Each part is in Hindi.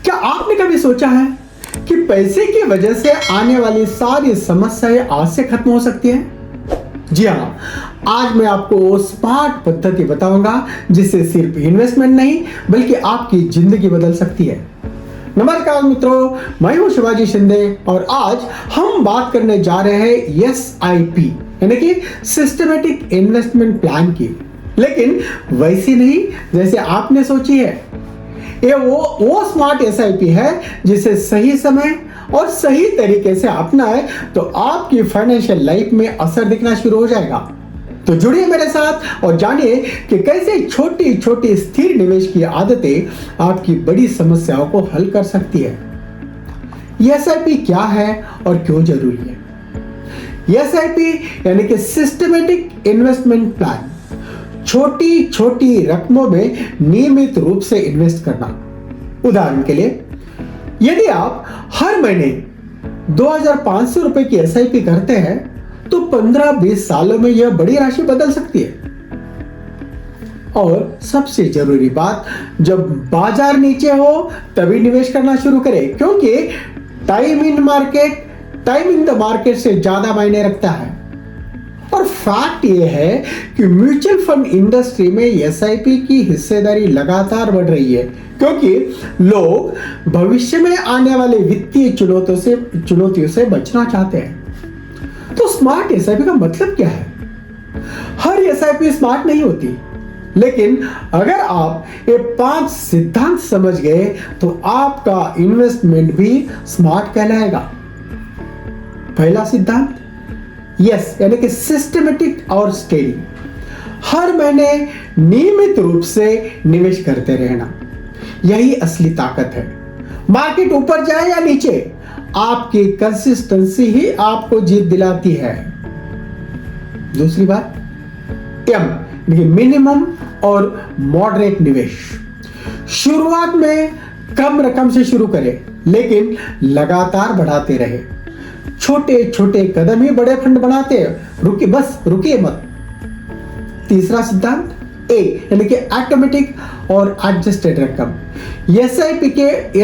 क्या आपने कभी सोचा है कि पैसे की वजह से आने वाली सारी समस्याएं आज से खत्म हो सकती हैं? जी हाँ, आज मैं आपको वो स्मार्ट पद्धति बताऊंगा जिससे सिर्फ इन्वेस्टमेंट नहीं बल्कि आपकी जिंदगी बदल सकती है। नमस्कार मित्रों, मैं हूं शिवाजी शिंदे और आज हम बात करने जा रहे हैं SIP यानी कि सिस्टमेटिक इन्वेस्टमेंट प्लान की, लेकिन वैसी नहीं जैसे आपने सोची है। ये वो स्मार्ट SIP है जिसे सही समय और सही तरीके से अपनाए तो आपकी फाइनेंशियल लाइफ में असर दिखना शुरू हो जाएगा। तो जुड़िए मेरे साथ और जानिए कि कैसे छोटी छोटी स्थिर निवेश की आदतें आपकी बड़ी समस्याओं को हल कर सकती है। ये SIP क्या है और क्यों जरूरी है? ये SIP यानी कि सिस्टमेटिक इन्वेस्टमेंट प्लान, छोटी छोटी रकमों में नियमित रूप से इन्वेस्ट करना। उदाहरण के लिए, यदि आप हर महीने 2500 रुपए की SIP करते हैं तो 15-20 सालों में यह बड़ी राशि बदल सकती है। और सबसे जरूरी बात, जब बाजार नीचे हो तभी निवेश करना शुरू करें, क्योंकि टाइम इन द मार्केट से ज्यादा मायने रखता है। और फैक्ट यह है कि म्यूचुअल फंड इंडस्ट्री में SIP की हिस्सेदारी लगातार बढ़ रही है, क्योंकि लोग भविष्य में आने वाले वित्तीय चुनौतियों से बचना चाहते हैं। तो स्मार्ट SIP का मतलब क्या है? हर SIP स्मार्ट नहीं होती, लेकिन अगर आप ये 5 सिद्धांत समझ गए तो आपका इन्वेस्टमेंट भी स्मार्ट कहलाएगा। पहला सिद्धांत, यस यानी कि सिस्टमेटिक और स्टेडी। हर महीने नियमित रूप से निवेश करते रहना, यही असली ताकत है। मार्केट ऊपर जाए या नीचे, आपकी कंसिस्टेंसी ही आपको जीत दिलाती है। दूसरी बात, मिनिमम और मॉडरेट निवेश। शुरुआत में कम रकम से शुरू करें, लेकिन लगातार बढ़ाते रहे। छोटे छोटे कदम ही बड़े फंड बनाते हैं, रुकिए मत। तीसरा सिद्धांत, A यानी कि ऑटोमेटिक और एडजस्टेड रकम।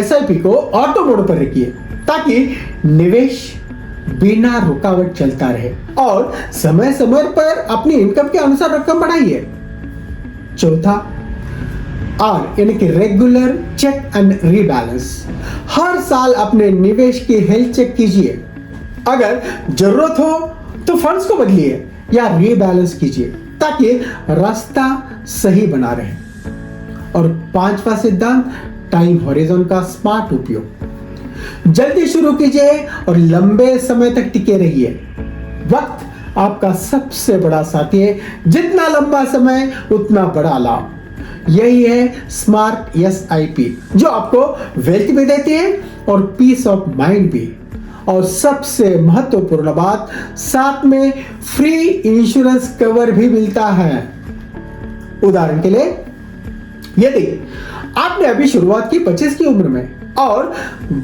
SIP को ऑटो मोड पर रखिए ताकि निवेश बिना रुकावट चलता रहे और समय समय पर अपनी इनकम के अनुसार रकम बढ़ाइए। चौथा, R यानी कि रेगुलर चेक एंड रीबैलेंस। हर साल अपने निवेश की हेल्थ चेक कीजिए। अगर जरूरत हो तो फंड्स को बदलिए या रीबैलेंस कीजिए ताकि रास्ता सही बना रहे। और पांचवा सिद्धांत, टाइम हॉरिजॉन का स्मार्ट उपयोग। जल्दी शुरू कीजिए और लंबे समय तक टिके रहिए। वक्त आपका सबसे बड़ा साथी है, जितना लंबा समय उतना बड़ा लाभ। यही है स्मार्ट SIP, जो आपको वेल्थ भी देती है और पीस ऑफ माइंड भी। और सबसे महत्वपूर्ण बात, साथ में फ्री इंश्योरेंस कवर भी मिलता है। उदाहरण के लिए, यदि आपने अभी शुरुआत की 25 की उम्र में और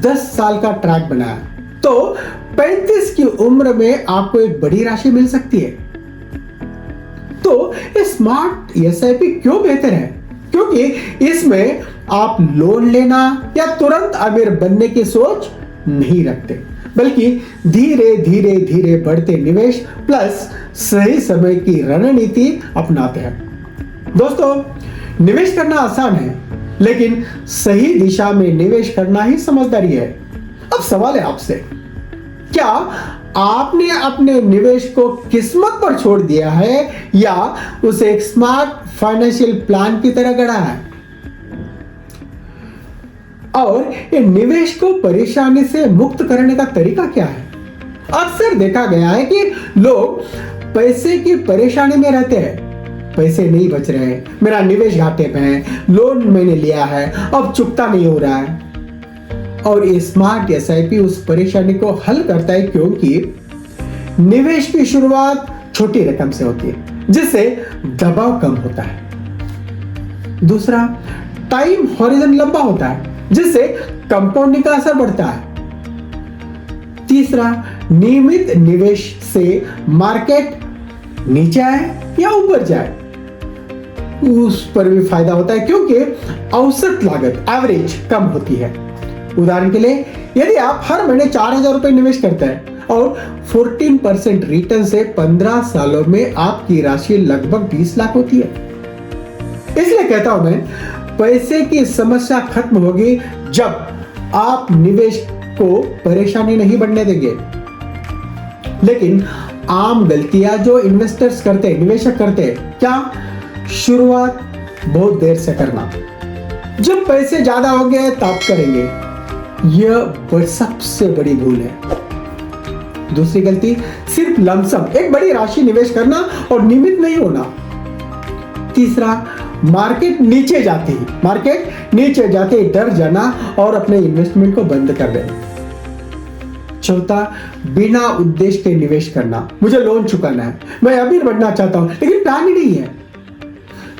10 साल का ट्रैक बनाया, तो 35 की उम्र में आपको एक बड़ी राशि मिल सकती है। तो स्मार्ट SIP क्यों बेहतर है? क्योंकि इसमें आप लोन लेना या तुरंत अमीर बनने की सोच नहीं रखते, बल्कि धीरे धीरे धीरे बढ़ते निवेश प्लस सही समय की रणनीति अपनाते हैं। दोस्तों, निवेश करना आसान है, लेकिन सही दिशा में निवेश करना ही समझदारी है। अब सवाल है आपसे, क्या आपने अपने निवेश को किस्मत पर छोड़ दिया है या उसे एक स्मार्ट फाइनेंशियल प्लान की तरह गढ़ा है? और ये निवेश को परेशानी से मुक्त करने का तरीका क्या है? अक्सर देखा गया है कि लोग पैसे की परेशानी में रहते हैं। पैसे नहीं बच रहे हैं, मेरा निवेश घाटे पे है, लोन मैंने लिया है, अब चुकता नहीं हो रहा है। और ये स्मार्ट SIP उस परेशानी को हल करता है, क्योंकि निवेश की शुरुआत छोटी रकम से होती है, जिससे दबाव कम होता है। दूसरा, टाइम हॉरिजॉन लंबा होता है, जिससे कंपाउंडिंग का असर बढ़ता है। तीसरा, नियमित निवेश से मार्केट नीचे आए या ऊपर जाए उस पर भी फायदा होता है, क्योंकि औसत लागत एवरेज कम होती है। उदाहरण के लिए यदि आप हर महीने 4,000 रुपए निवेश करते हैं और 14% रिटर्न से 15 सालों में आपकी राशि लगभग 20 लाख होती है। इसलिए कहता हूं मैं, पैसे की समस्या खत्म होगी जब आप निवेश को परेशानी नहीं बढ़ने देंगे। लेकिन आम गलतियां जो इन्वेस्टर्स करते हैं, निवेशक करते हैं, क्या? शुरुआत बहुत देर से करना। जब पैसे ज्यादा होंगे तब करेंगे, यह सबसे बड़ी भूल है। दूसरी गलती, सिर्फ लमसम एक बड़ी राशि निवेश करना और नियमित नहीं होना। तीसरा, मार्केट नीचे जाते ही डर जाना और अपने इन्वेस्टमेंट को बंद कर देना। चौथा, बिना उद्देश्य के निवेश करना। मुझे लोन चुकाना है, मैं अमीर बनना चाहता हूं, लेकिन प्लान ही नहीं है।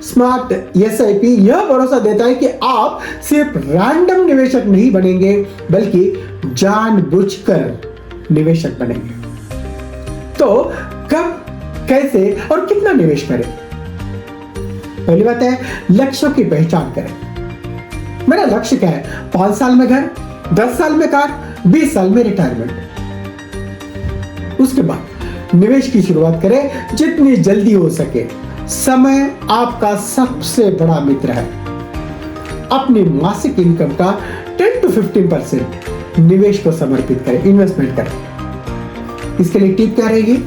स्मार्ट एसआईपी यह भरोसा देता है कि आप सिर्फ रैंडम निवेशक नहीं बनेंगे, बल्कि जानबूझकर निवेशक बनेंगे। तो कब, कैसे और कितना निवेश करें? पहली बात है, लक्ष्यों की पहचान करें। मेरा लक्ष्य क्या है? 5 साल में घर, 10 साल में कार, 20 साल में रिटायरमेंट। उसके बाद निवेश की शुरुआत करें जितनी जल्दी हो सके। समय आपका सबसे बड़ा मित्र है। अपनी मासिक इनकम का 10 to 15% निवेश को समर्पित करें, इन्वेस्टमेंट करें। इसके लिए टिप क्या रहेगी?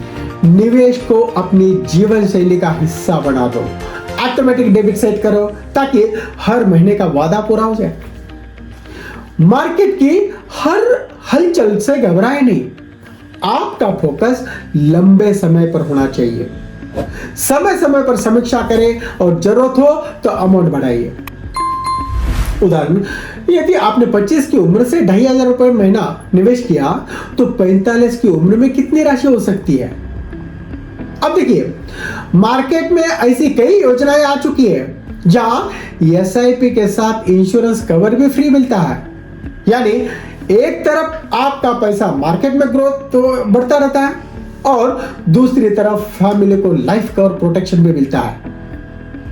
निवेश को अपनी जीवन शैली का हिस्सा बना दो। ऑटोमेटिक डेबिट सेट करो ताकि हर महीने का वादा पूरा हो जाए। मार्केट की हर हलचल से घबराए नहीं। आपका फोकस लंबे समय पर होना चाहिए। समय समय पर समीक्षा करें और जरूरत हो तो अमाउंट बढ़ाइए। उदाहरण, यदि आपने 25 की उम्र से 2,500 रुपए महीना निवेश किया तो 45 की उम्र में कितनी राशि हो सकती है? अब देखिए, मार्केट में ऐसी कई योजनाएं आ चुकी है जहां एसआईपी के साथ इंश्योरेंस कवर भी फ्री मिलता है। यानी एक तरफ आपका पैसा मार्केट में ग्रोथ तो बढ़ता रहता है और दूसरी तरफ फैमिली को लाइफ कवर प्रोटेक्शन भी मिलता है।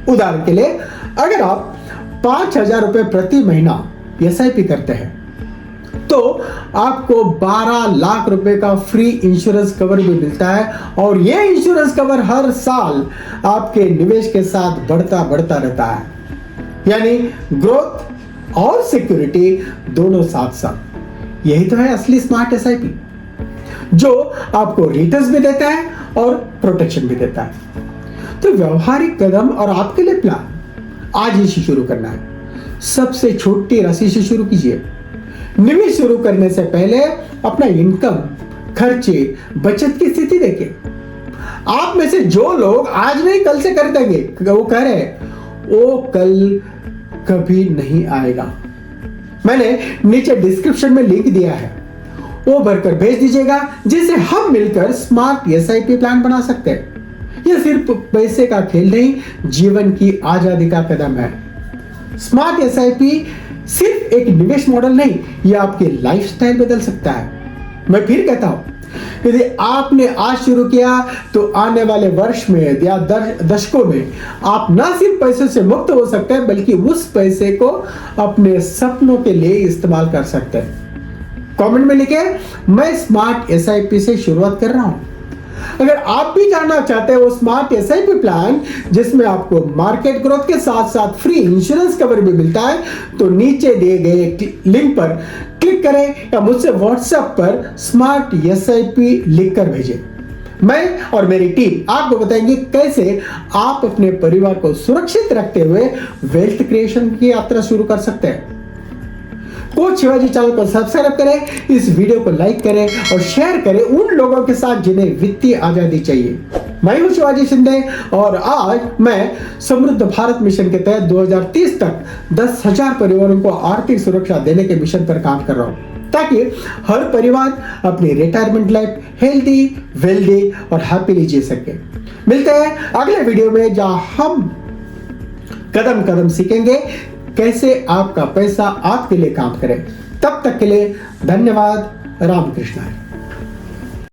उदाहरण के लिए, अगर आप 5,000 रुपए प्रति महीना एसआईपी करते हैं तो आपको 12 लाख रुपए का फ्री इंश्योरेंस कवर भी मिलता है और यह इंश्योरेंस कवर हर साल आपके निवेश के साथ बढ़ता रहता है। यानी ग्रोथ और सिक्योरिटी दोनों साथ साथ। यही तो है असली स्मार्ट एसआईपी, जो आपको रिटर्न्स भी देता है और प्रोटेक्शन भी देता है। तो व्यवहारिक कदम और आपके लिए प्लान आज ही से शुरू करना है। सबसे छोटी राशि से शुरू कीजिए। निवेश शुरू करने से पहले अपना इनकम, खर्चे, बचत की स्थिति देखें। आप में से जो लोग आज नहीं कल से कर देंगे, वो कह रहे वो कल कभी नहीं आएगा। मैंने नीचे डिस्क्रिप्शन में लिंक दिया है, वो भरकर भेज दीजिएगा, जिससे हम मिलकर स्मार्ट एसआईपी प्लान बना सकते हैं। यह सिर्फ पैसे का खेल नहीं, जीवन की आजादी का कदम है। स्मार्ट एसआईपी सिर्फ एक निवेश मॉडल नहीं, यह आपकी लाइफस्टाइल बदल सकता है। मैं फिर कहता हूं, यदि आपने आज शुरू किया तो आने वाले वर्ष में या दशकों में आप ना सिर्फ पैसे से मुक्त हो सकते हैं, बल्कि उस पैसे को अपने सपनों के लिए इस्तेमाल कर सकते हैं। कमेंट में लिखें, मैं स्मार्ट एसआईपी से शुरुआत कर रहा हूं। अगर आप भी जानना चाहते हैं वो स्मार्ट एसआईपी प्लान जिसमें आपको मार्केट ग्रोथ के साथ साथ फ्री इंश्योरेंस कवर भी मिलता है, तो नीचे दिए गए लिंक पर क्लिक करें या मुझसे व्हाट्सएप पर स्मार्ट एसआईपी लिखकर भेजें। मैं और मेरी टीम आपको बताएंगे कैसे आप अपने परिवार को सुरक्षित रखते हुए वेल्थ क्रिएशन की यात्रा शुरू कर सकते हैं। कोच शिवाजी चैनल को सब्सक्राइब करें, इस वीडियो को लाइक करें और शेयर करें उन लोगों के साथ जिन्हें वित्तीय आजादी चाहिए। मैं हूं शिवाजी शिंदे और आज मैं समृद्ध भारत मिशन के तहत 2030 तक 10,000 परिवारों को आर्थिक सुरक्षा देने के मिशन पर काम कर रहा हूं, ताकि हर परिवार अपनी रिटायरमेंट लाइफ हेल्दी, वेल्दी और हैप्पीली जी सके। मिलते हैं अगले वीडियो में, जहां हम कदम कदम सीखेंगे कैसे आपका पैसा आपके लिए काम करे। तब तक के लिए धन्यवाद। राम कृष्ण।